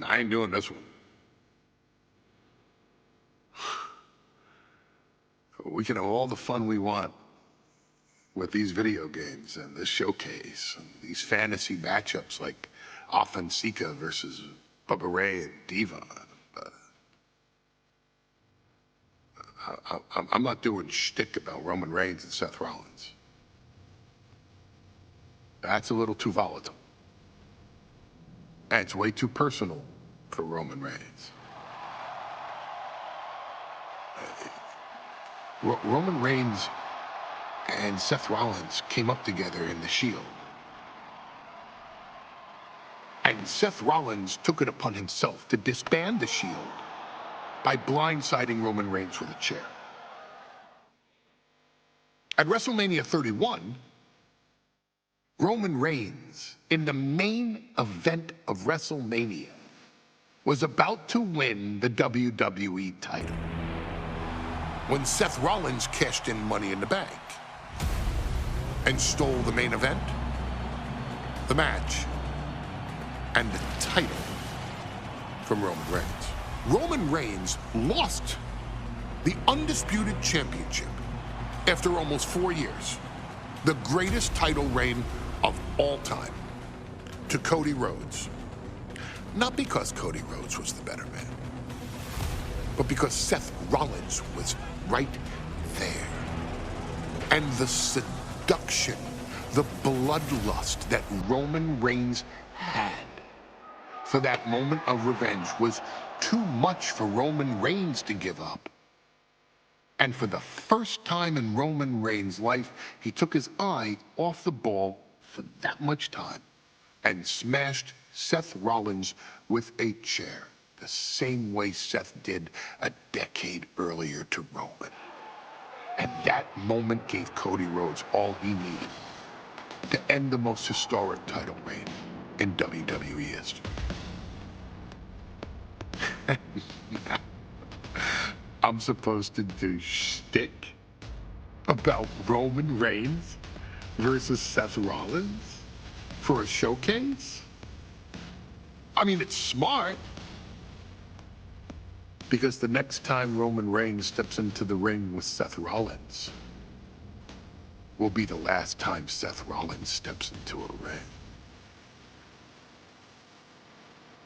I ain't doing this one. We can have all the fun we want with these video games and this showcase and these fantasy matchups like Offensica versus Bubba Ray and Diva. I'm not doing shtick about Roman Reigns and Seth Rollins. That's a little too volatile. And it's way too personal for Roman Reigns. Roman Reigns and Seth Rollins came up together in the Shield. And Seth Rollins took it upon himself to disband the Shield by blindsiding Roman Reigns with a chair. At WrestleMania 31, Roman Reigns, in the main event of WrestleMania, was about to win the WWE title when Seth Rollins cashed in Money in the Bank and stole the main event, the match, and the title from Roman Reigns. Roman Reigns lost the undisputed championship after almost 4 years, the greatest title reign of all time, to Cody Rhodes. Not because Cody Rhodes was the better man, but because Seth Rollins was right there. And the seduction, the bloodlust that Roman Reigns had for that moment of revenge was too much for Roman Reigns to give up. And for the first time in Roman Reigns' life, he took his eye off the ball for that much time and smashed Seth Rollins with a chair, the same way Seth did a decade earlier to Roman. And that moment gave Cody Rhodes all he needed to end the most historic title reign in WWE history. I'm supposed to do shtick about Roman Reigns versus Seth Rollins for a showcase? I mean, it's smart, because the next time Roman Reigns steps into the ring with Seth Rollins will be the last time Seth Rollins steps into a ring.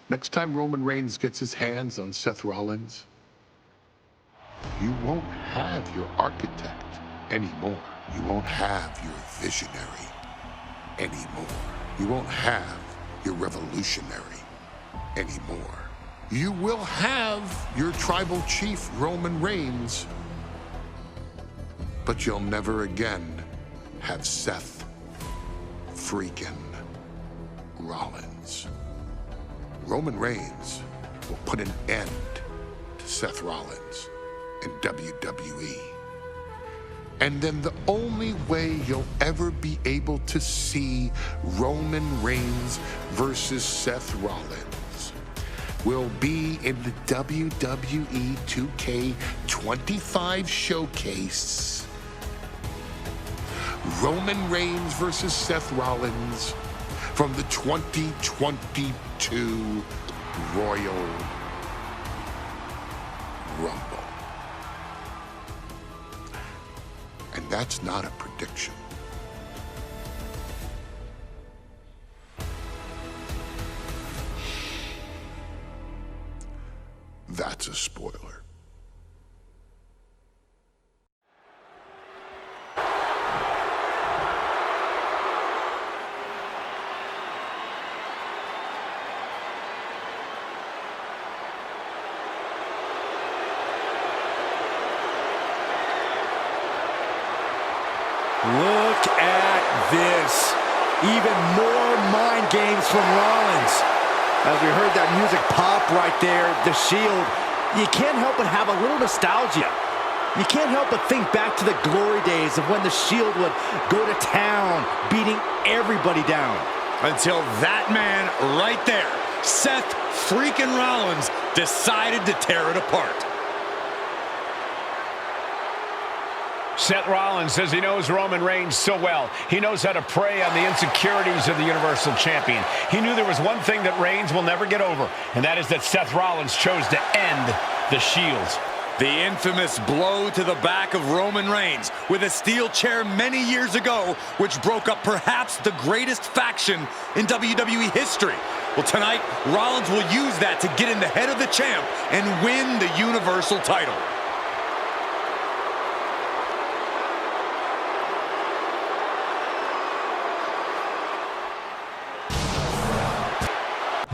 Next time Roman Reigns gets his hands on Seth Rollins, you won't have your architect anymore. You won't have your visionary anymore. You won't have your revolutionary anymore. You will have your tribal chief, Roman Reigns, but you'll never again have Seth freaking Rollins. Roman Reigns will put an end to Seth Rollins in WWE. And then the only way you'll ever be able to see Roman Reigns versus Seth Rollins will be in the WWE 2K25 showcase. Roman Reigns versus Seth Rollins from the 2022 Royal Rumble. And that's not a prediction. That's a spoiler. Look at this. Even more mind games from Rollins. As we heard that music pop right there, the Shield, you can't help but have a little nostalgia. You can't help but think back to the glory days of when the Shield would go to town, beating everybody down. Until that man right there, Seth freaking Rollins, decided to tear it apart. Seth Rollins says he knows Roman Reigns so well. He knows how to prey on the insecurities of the Universal Champion. He knew there was one thing that Reigns will never get over, and that is that Seth Rollins chose to end the Shield. The infamous blow to the back of Roman Reigns with a steel chair many years ago, which broke up perhaps the greatest faction in WWE history. Well, tonight, Rollins will use that to get in the head of the champ and win the Universal title.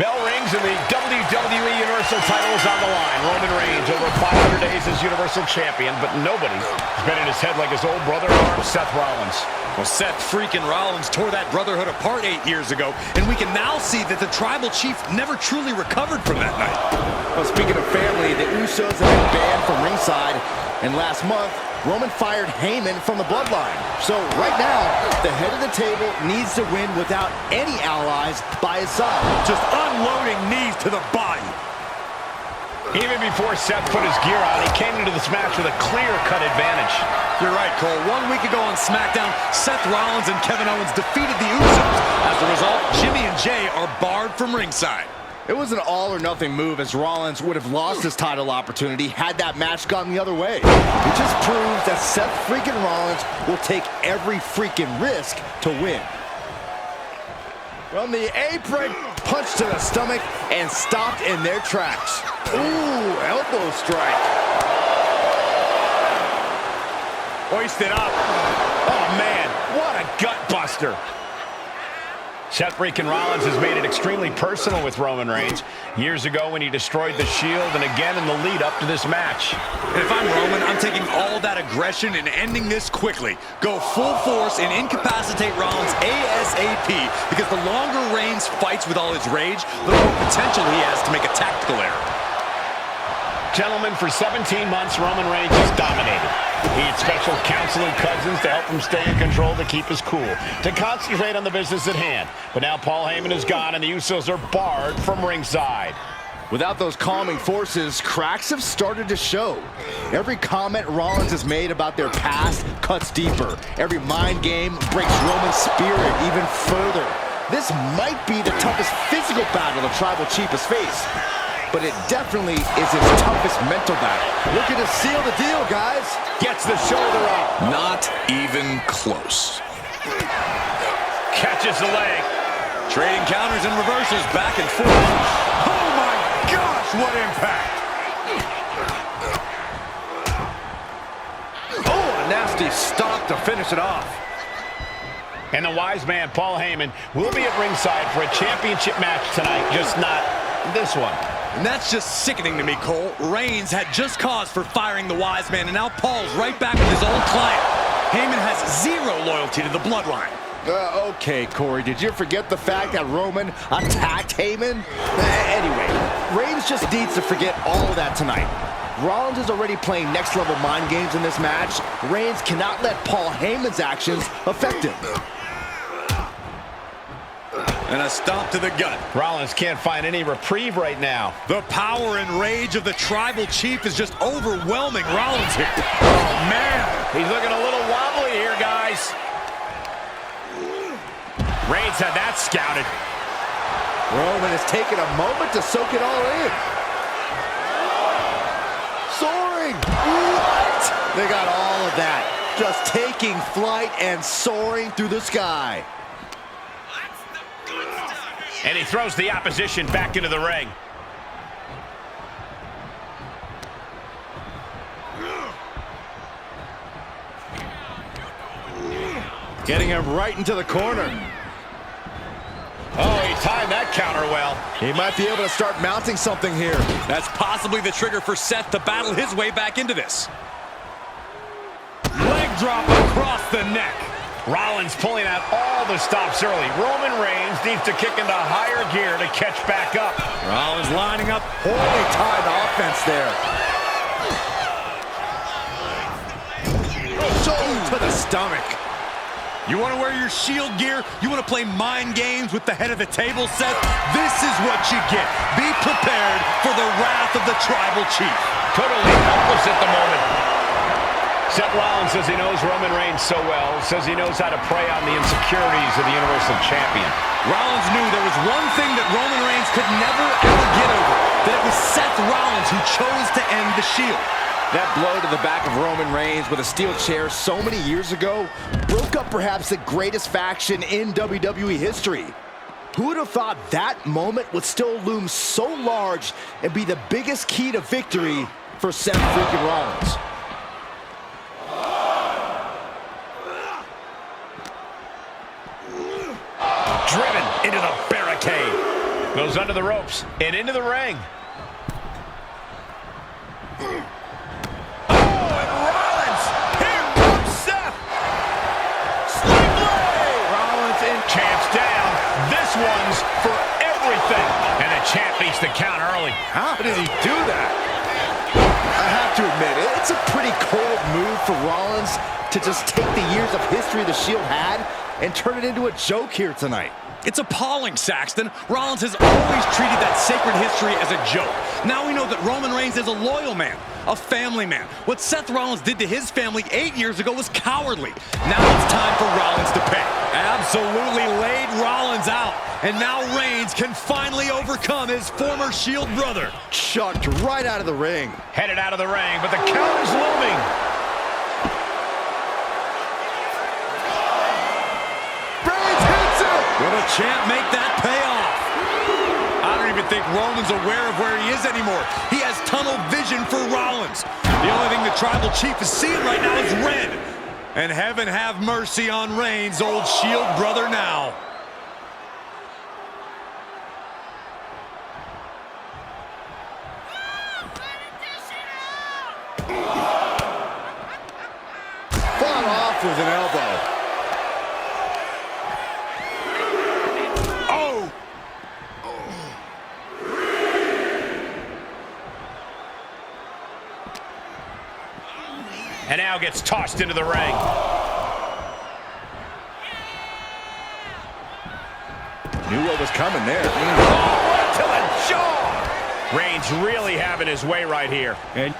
Bell rings and the WWE Universal title is on the line. Roman Reigns over 500 days as Universal Champion, but nobody has been in his head like his old brother-in-arm, Seth Rollins. Well, Seth freaking Rollins tore that brotherhood apart 8 years ago, and we can now see that the Tribal Chief never truly recovered from that night. Well, speaking of family, the Usos have been banned from ringside, and last month, Roman fired Heyman from the Bloodline. So right now, the head of the table needs to win without any allies by his side. Just unloading knees to the body. Even before Seth put his gear on, he came into this match with a clear-cut advantage. You're right, Cole. 1 week ago on SmackDown, Seth Rollins and Kevin Owens defeated the Usos. As a result, Jimmy and Jay are barred from ringside. It was an all-or-nothing move, as Rollins would have lost his title opportunity had that match gone the other way. It just proves that Seth freaking Rollins will take every freaking risk to win. From the apron, punch to the stomach, and stopped in their tracks. Ooh, elbow strike. Hoisted up. Oh, man, what a gut buster. Seth freaking Rollins has made it extremely personal with Roman Reigns. Years ago when he destroyed the Shield, and again in the lead up to this match. And if I'm Roman, I'm taking all that aggression and ending this quickly. Go full force and incapacitate Rollins ASAP, because the longer Reigns fights with all his rage, the more potential he has to make a tactical error. Gentlemen, for 17 months, Roman Reigns has dominated. He had special counsel and cousins to help him stay in control, to keep us cool, to concentrate on the business at hand. But now Paul Heyman is gone, and the Usos are barred from ringside. Without those calming forces, cracks have started to show. Every comment Rollins has made about their past cuts deeper. Every mind game breaks Roman's spirit even further. This might be the toughest physical battle the Tribal Chief has faced, but it definitely is his toughest mental battle. Looking to seal the deal, guys. Gets the shoulder up. Not even close. Catches the leg. Trading counters and reversals back and forth. Oh my gosh, what impact! Oh, a nasty stop to finish it off. And the wise man, Paul Heyman, will be at ringside for a championship match tonight, just not this one. And that's just sickening to me, Cole. Reigns had just cause for firing the wise man, and now Paul's right back with his old client. Heyman has zero loyalty to the Bloodline. Okay, Corey, did you forget the fact that Roman attacked Heyman? Anyway, Reigns just needs to forget all of that tonight. Rollins is already playing next-level mind games in this match. Reigns cannot let Paul Heyman's actions affect him. And a stomp to the gut. Rollins can't find any reprieve right now. The power and rage of the Tribal Chief is just overwhelming Rollins here. Oh, man. He's looking a little wobbly here, guys. Reigns had that scouted. Roman has taken a moment to soak it all in. Soaring. What? They got all of that. Just taking flight and soaring through the sky. And he throws the opposition back into the ring. Getting him right into the corner. Oh, he timed that counter well. He might be able to start mounting something here. That's possibly the trigger for Seth to battle his way back into this. Leg drop across the neck. Rollins pulling out all the stops early. Roman Reigns needs to kick into higher gear to catch back up. Rollins lining up. Poorly timed offense there. Shoulder to the stomach. You want to wear your Shield gear? You want to play mind games with the head of the table, Seth? This is what you get. Be prepared for the wrath of the Tribal Chief. Totally helpless at the moment. Seth Rollins says he knows Roman Reigns so well, says he knows how to prey on the insecurities of the Universal Champion. Rollins knew there was one thing that Roman Reigns could never, ever get over, that it was Seth Rollins who chose to end the Shield. That blow to the back of Roman Reigns with a steel chair so many years ago broke up perhaps the greatest faction in WWE history. Who would have thought that moment would still loom so large and be the biggest key to victory for Seth freaking Rollins? Driven into the barricade. Goes under the ropes and into the ring. Oh, and Rollins! Here comes Seth! Sling Rollins and champ's down. This one's for everything. And the champ beats the count early. How did he do that? I have to admit, it's a pretty cold move for Rollins to just take the years of history the Shield had and turn it into a joke here tonight. It's appalling, Saxton. Rollins has always treated that sacred history as a joke. Now we know that Roman Reigns is a loyal man, a family man. What Seth Rollins did to his family 8 years ago was cowardly. Now it's time for Rollins to pay. Absolutely laid Rollins out. And now Reigns can finally overcome his former Shield brother. Chucked right out of the ring. Headed out of the ring, but the count is looming. Will the champ make that pay off? I don't even think Roman's aware of where he is anymore. He has tunnel vision for Rollins. The only thing the Tribal Chief is seeing right now is red. And heaven have mercy on Reigns, old Shield brother now. Fought off with an elbow. And now gets tossed into the ring. Knew what was coming there. Oh, right to the jaw! Reigns really having his way right here. And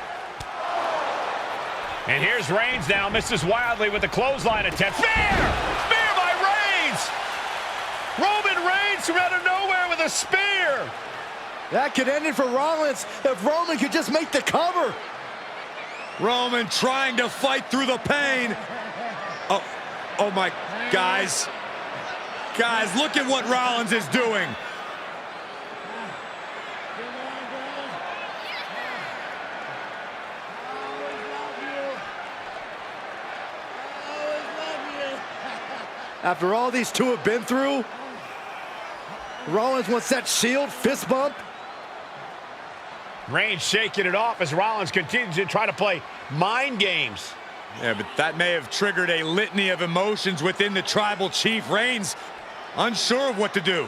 here's Reigns now, misses wildly with the clothesline attempt. Spear! Spear by Reigns! Roman Reigns from out of nowhere with a spear! That could end it for Rollins if Roman could just make the cover. Roman trying to fight through the pain. Oh my, guys. Guys, look at what Rollins is doing. After all these two have been through, Rollins wants that Shield fist bump. Reigns shaking it off as Rollins continues to try to play mind games. Yeah, but that may have triggered a litany of emotions within the Tribal Chief. Reigns unsure of what to do.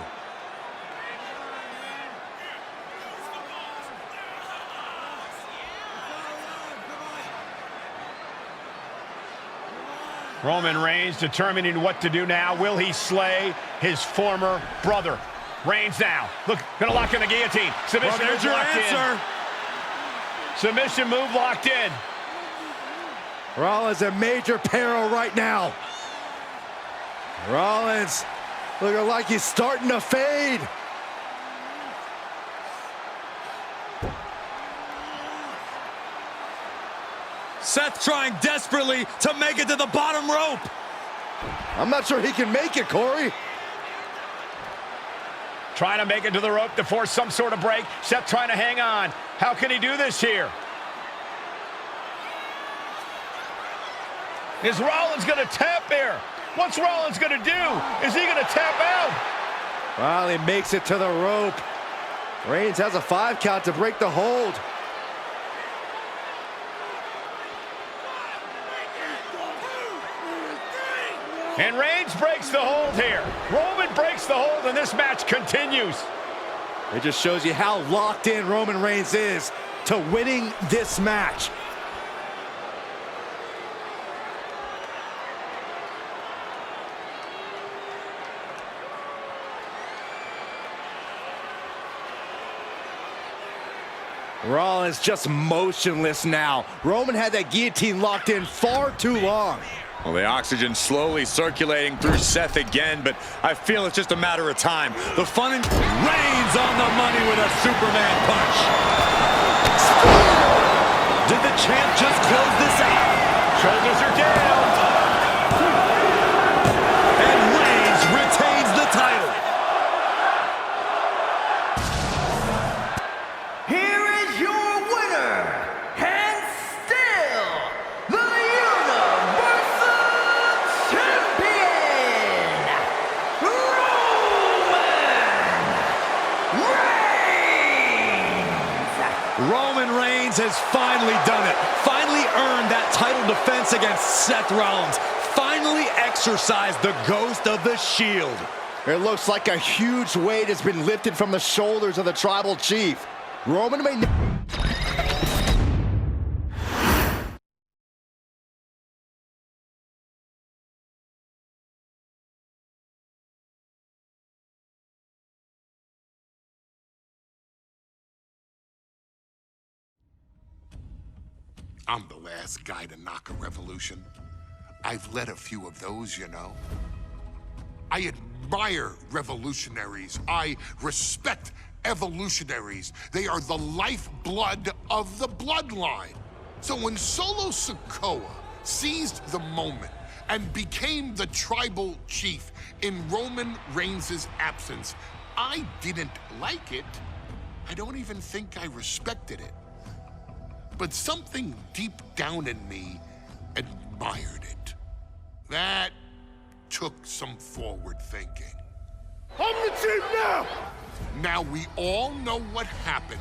Roman Reigns determining what to do now. Will he slay his former brother? Reigns now. Look, gonna lock in the guillotine. Submission Well, there's move your locked answer. in. Submission move locked in. Rollins in major peril right now. Rollins looking like he's starting to fade. Seth trying desperately to make it to the bottom rope. I'm not sure he can make it, Corey. Trying to make it to the rope to force some sort of break. Seth trying to hang on. How can he do this here? Is Rollins going to tap here? What's Rollins going to do? Is he going to tap out? Well, he makes it to the rope. Reigns has a 5 count to break the hold. And Reigns breaks the hold here. Roman breaks the hold, and this match continues. It just shows you how locked in Roman Reigns is to winning this match. Rollins just motionless now. Roman had that guillotine locked in far too long. Well, the oxygen slowly circulating through Seth again, but I feel it's just a matter of time. The fun and Reigns on the money with a Superman punch. Did the champ just close this out? Shoulders are down. And Reigns retains the title. Here is your winner, and still the Universal Champion, Roman Reigns has finally done it. Finally earned that title defense against Seth Rollins. Finally exercised the ghost of the Shield. It looks like a huge weight has been lifted from the shoulders of the tribal chief. Roman may... I'm the last guy to knock a revolution. I've led a few of those, you know. I admire revolutionaries. I respect evolutionaries. They are the lifeblood of the bloodline. So when Solo Sikoa seized the moment and became the tribal chief in Roman Reigns' absence, I didn't like it. I don't even think I respected it. But something deep down in me admired it. That took some forward thinking. I'm the chief now! Now we all know what happened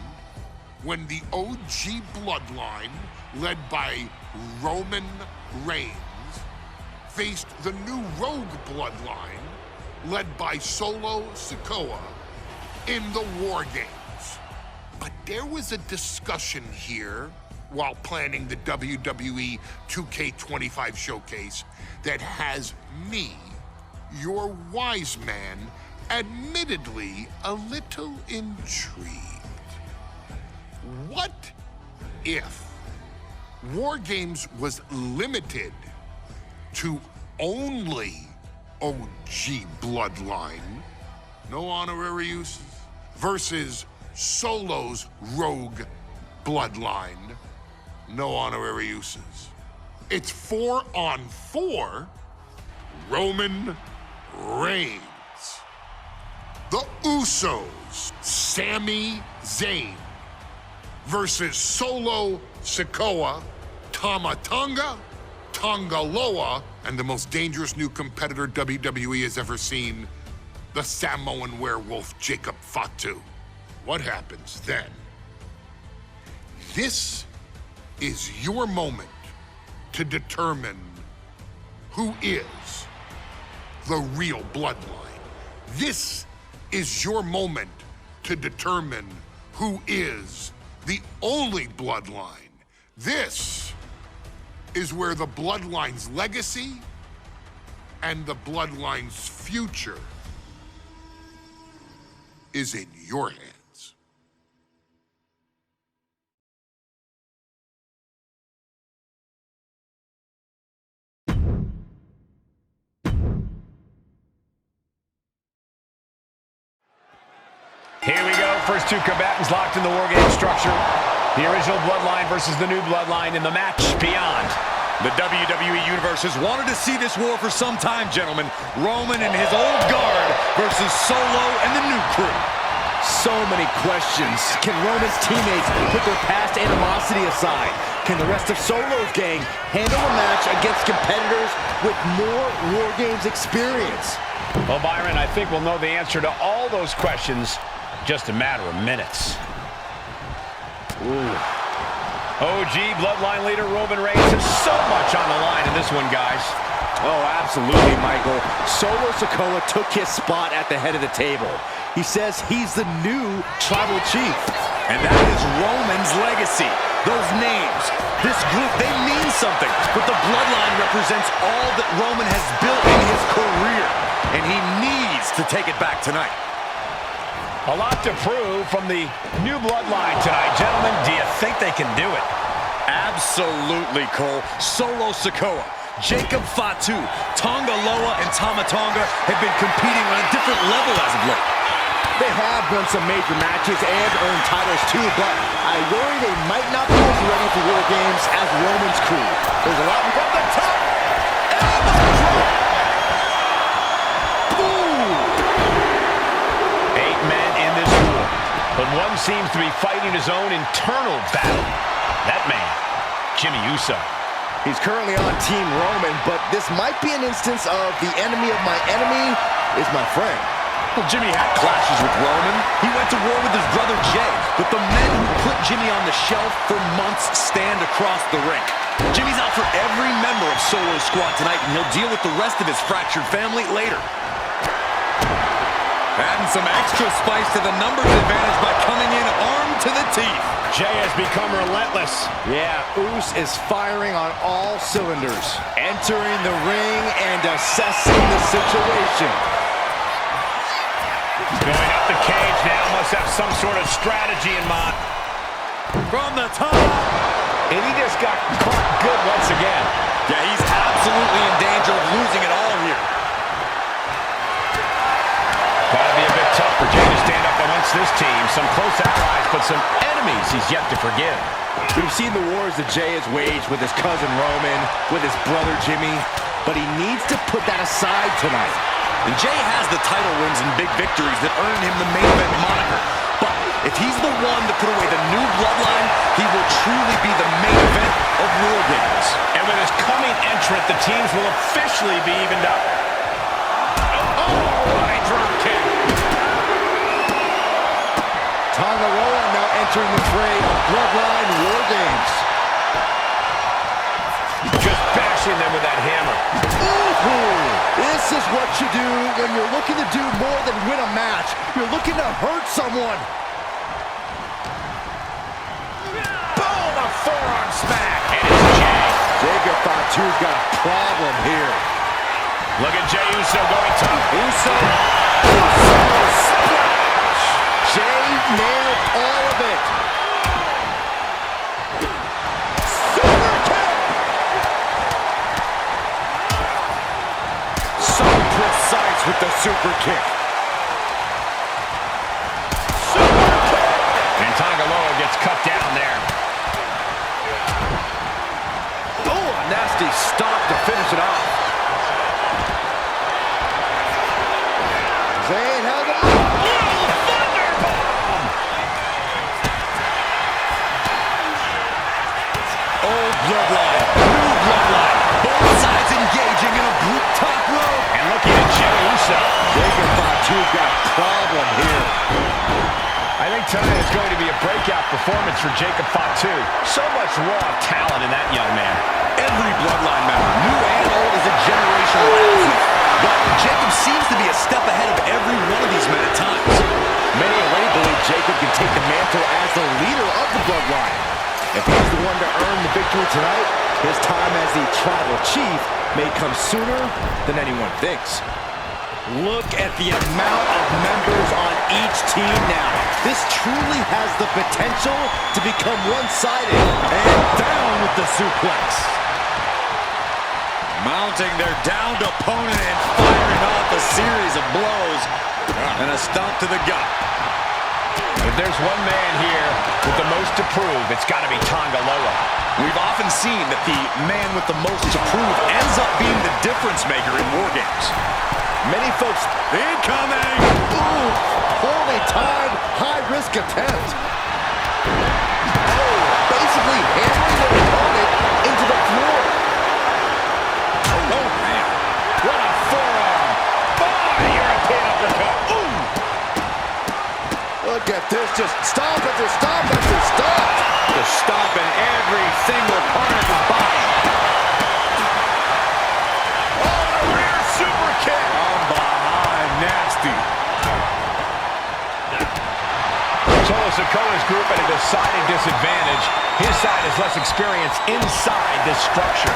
when the OG bloodline, led by Roman Reigns, faced the new rogue bloodline, led by Solo Sikoa, in the War Games. But there was a discussion here while planning the WWE 2K25 showcase that has me, your wise man, admittedly a little intrigued. What if War Games was limited to only OG bloodline, no honorary uses, versus Solo's rogue bloodline, no honorary uses? It's 4-on-4 Roman Reigns. The Usos, Sami Zayn, versus Solo Sikoa, Tama Tonga, Tongaloa, and the most dangerous new competitor WWE has ever seen, the Samoan werewolf Jacob Fatu. What happens then? This is your moment to determine who is the real bloodline. This is your moment to determine who is the only bloodline. This is where the bloodline's legacy and the bloodline's future is in your hands. Here we go. First two combatants locked in the War Game structure. The original Bloodline versus the new Bloodline in the match beyond. The WWE Universe has wanted to see this war for some time, gentlemen. Roman and his old guard versus Solo and the new crew. So many questions. Can Roman's teammates put their past animosity aside? Can the rest of Solo's gang handle a match against competitors with more War Games experience? Well, Byron, I think we'll know the answer to all those questions in just a matter of minutes. Ooh. OG Bloodline leader Roman Reigns has so much on the line in this one, guys. Oh, absolutely, Michael. Solo Sikoa took his spot at the head of the table. He says he's the new tribal chief. And that is Roman's legacy. Those names, this group, they mean something. But the Bloodline represents all that Roman has built in his career. And he needs to take it back tonight. A lot to prove from the new Bloodline tonight. Gentlemen, do you think they can do it? Absolutely, Cole. Solo Sikoa, Jacob Fatu, Tonga Loa, and Tama Tonga have been competing on a different level as of late. They have won some major matches and earned titles too, but I worry they might not be as ready for War Games as Roman's crew. There's a lot from the top. But one seems to be fighting his own internal battle. That man, Jimmy Uso. He's currently on Team Roman, but this might be an instance of the enemy of my enemy is my friend. Well, Jimmy had clashes with Roman. He went to war with his brother Jay, but the men who put Jimmy on the shelf for months stand across the ring. Jimmy's out for every member of Solo Squad tonight, and he'll deal with the rest of his fractured family later. Adding some extra spice to the numbers advantage by coming in armed to the teeth. Jay has become relentless. Yeah, Uso is firing on all cylinders. Entering the ring and assessing the situation. Going up the cage now, must have some sort of strategy in mind. From the top. And he just got caught good once again. Yeah, he's absolutely in danger of losing it all here. Gotta be a bit tough for Jay to stand up amongst this team. Some close allies, but some enemies he's yet to forgive. We've seen the wars that Jay has waged with his cousin Roman, with his brother Jimmy, but he needs to put that aside tonight. And Jay has the title wins and big victories that earned him the main event moniker. But if he's the one to put away the new Bloodline, he will truly be the main event of War Games. And with his coming entrant, the teams will officially be evened up. Oh, right drop kick. Tonga Loa now entering the fray of Bloodline War Games. Just bashing them with that hammer. Ooh, this is what you do when you're looking to do more than win a match. You're looking to hurt someone. Boom, a forearm smack. And it's Jay. Jacob Fatu's got a problem here. Look at Jey Uso going tough. Uso splash. Jay nailed all of it. Super kick. So precise with the super kick. Super kick. And Tonga Loa gets cut down there. Oh, a nasty stop to finish it off. Zayn held it. Old Bloodline, new Bloodline. Both sides engaging in a brute top rope. And looking at Jey Uso. Jacob Fatu's got a problem here. I think tonight is going to be a breakout performance for Jacob Fatu. So much raw talent in that young man. Every Bloodline member, new and old, is a generational athlete. But Jacob seems to be a step ahead of every one of these men at times. Many already believe Jacob can take the mantle as the leader of the Bloodline. If he's the one to earn the victory tonight, his time as the tribal chief may come sooner than anyone thinks. Look at the amount of members on each team now. This truly has the potential to become one-sided. And down with the suplex. Mounting their downed opponent and firing off a series of blows. And a stomp to the gut. If there's one man here with the most to prove, it's got to be Tonga Loa. We've often seen that the man with the most to prove ends up being the difference maker in War Games. Many folks... Incoming! Ooh, poorly timed, high-risk attempt. Oh, basically hammering their opponent into the floor. Oh, man. What a forearm. Oh, European uppercut. Ooh. Look at this, just stomp after stomp after stomp. Just stomping every single part of his body. Oh, a rear super kick. From behind, nasty. Solo Sikoa's group at a decided disadvantage. His side has less experience inside this structure.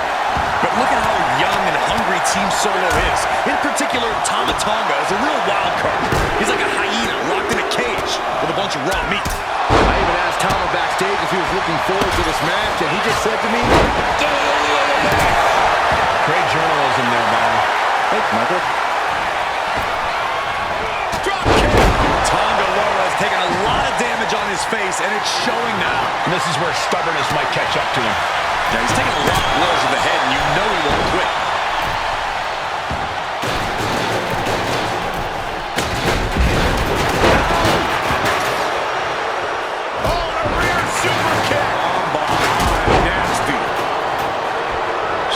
But look at how young and hungry Team Solo is. In particular, Tama Tonga is a real wild card. He's like a hyena locked in a cage. package with a bunch of raw meat. I even asked Tom backstage if he was looking forward to this match, and he just said to me, Great journalism there, Byron. thanks, Michael. Drop kick. Tonga Loa has taken a lot of damage on his face, and it's showing now. And this is where stubbornness might catch up to him. Yeah, he's taking a lot of blows to the head, and you know he won't quit.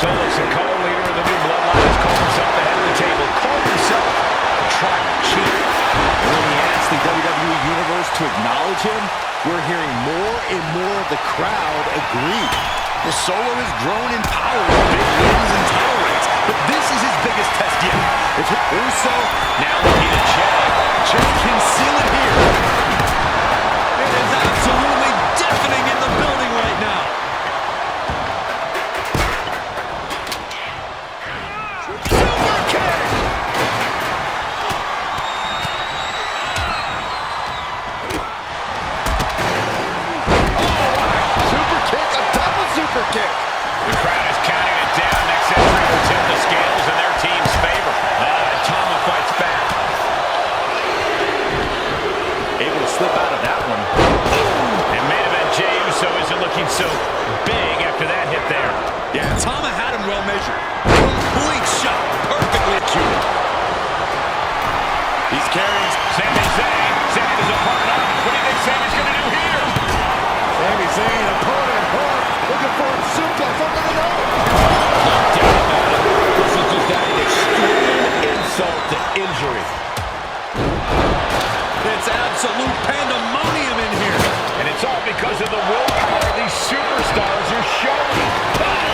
So it's the co-leader of the new Bloodline has called himself the head of the table, called himself the tribal chief. And when he asked the WWE Universe to acknowledge him, we're hearing more and more of the crowd agree. The Solo has grown in power with big wins and title reigns, but this is his biggest test yet. If Uso Now looking at Jay can seal it here. It is absolutely deafening in the building right now. The crowd is counting it down. Next entry will tip the scales in their team's favor. Tama fights back. Able to slip out of that one. And main event Jey Uso isn't looking so big after that hit there. Yeah, Tama had him well measured. Complete shot. Perfectly executed. He's carrying Sami Zayn. Zayn is a part of it. What do you think Sami's going to do here? Sami Zayn, opponent, looking for a suplex under the nose. This is just an extreme insult to injury. It's absolute pandemonium in here. And it's all because of the willpower these superstars are showing.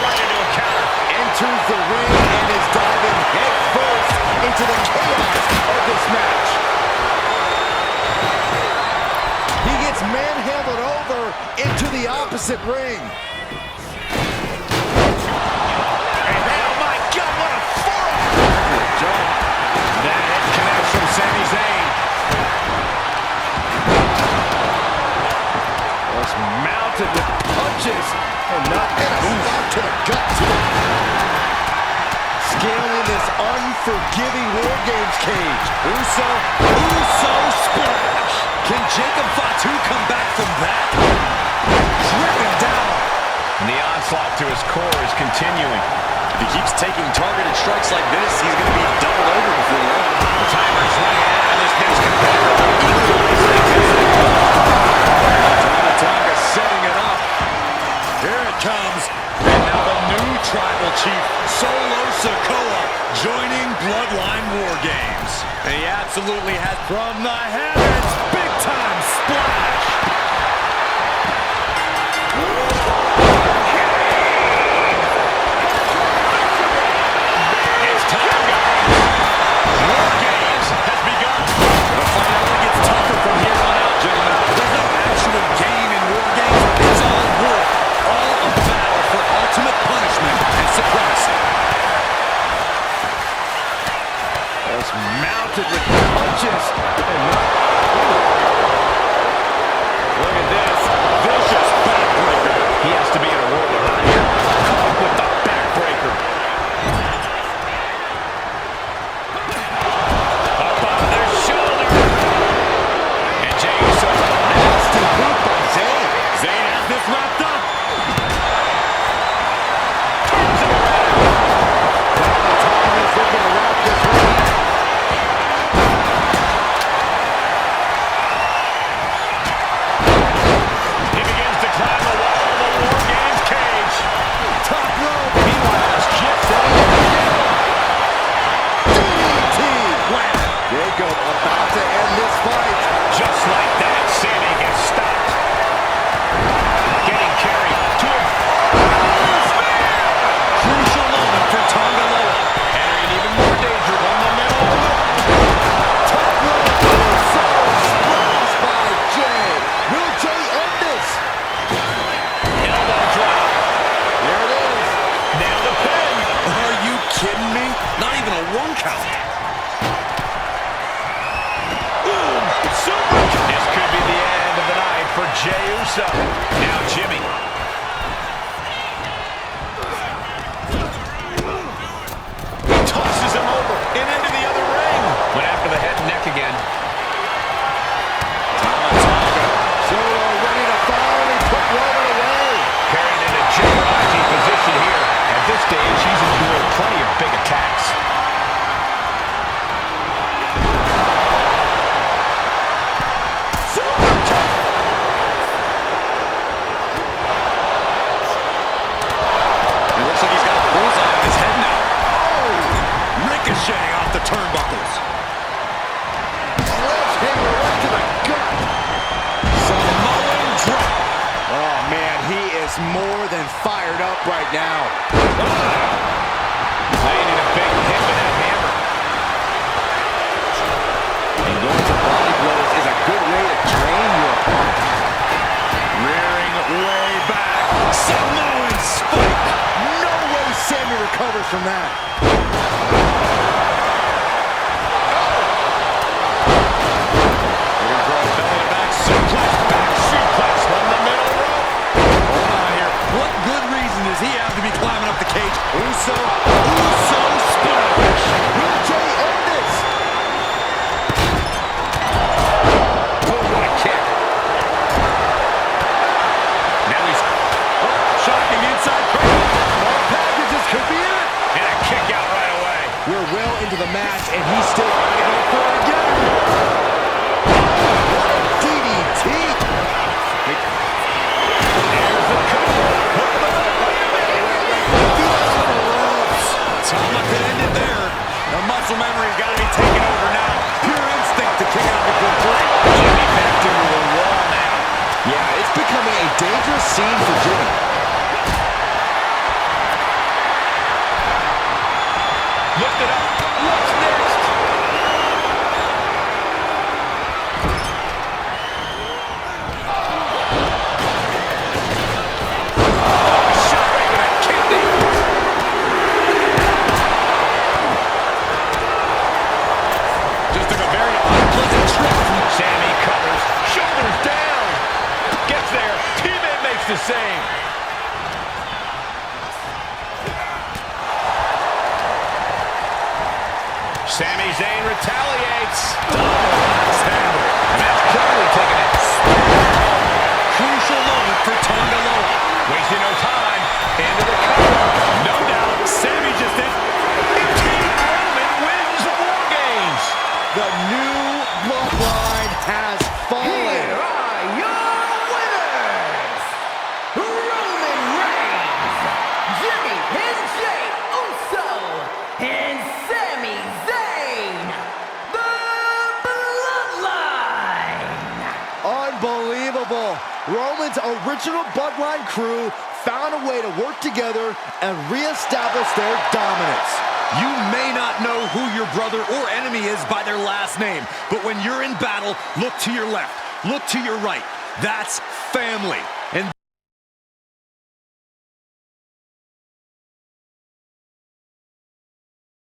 Right into a counter. Enters the ring and is diving head first into the chaos of this match. He gets manhandled over into the opposite ring. That hit connects from Sami Zayn. Was mounted with punches and not a stop to the gut too. Scaling this unforgiving War Games cage. Uso splash. Can Jacob Fatu come back from that? Driven down. And the onslaught to his core is continuing. If he keeps taking targeted strikes like this, he's going to be doubled over before long. The timer's running out, and this next competitor Tonga setting it up. Here it comes. And now the new tribal chief, Solo Sikoa, joining Bloodline War Games. And he absolutely has from the heavens, big time splash. It's time, guys. War Games has begun. The fight only gets tougher from here on out, gentlemen. There's no actual game in War Games. It's all war. All a battle for ultimate punishment and supremacy. Was mounted with punches and not for Jey Uso. Now Jimmy. Tosses him over and into the other ring. Went after the head and neck again. Solo ready to finally put Roman away. Carried in a jeopardizing position here. At this stage, he's endured plenty of big attacks. Ricocheting off the turnbuckles. Sledgehammer right to the gut. Samoan drop. Oh, man, he is more than fired up right now. Landing a big hit with that hammer. And going for body blows is a good way to drain your opponent. Rearing way back. Samoan spike. No way Sammy recovers from that. Climbing up the cage. Uso splash. Will Jey end this? Oh, what a kick. Now he's Shocking inside cradle. More packages could be it. and a kick out right away. We're well into the match, and he's still trying to go for it again. What a DDT. There's the cover. Tama could end it there. The muscle memory's got to be taken over now. Pure instinct to kick out before play. Jimmy backed into the wall now. Yeah, it's becoming a dangerous scene for Jimmy. Lift it up. What's next? Shot right with a kidney. Just took a very unpleasant trip. Sammy covers. Shoulders down. Gets there. Teammate makes the save. Sami Zayn retaliates. Match clearly taking it. Crucial moment for Tonga Loa. Wasting no time. Into the cover. No doubt. Sammy just did. Team Roman wins War Games. The new Bloodline has fallen. Here are your winners, Roman Reigns, Jimmy and Jey Uso, and Sami Zayn, the Bloodline. Unbelievable. Roman's original Bloodline crew found a way to work together and reestablish their dominance. You may not know who your brother or enemy is by their last name, but when you're in battle, look to your left, look to your right. That's family.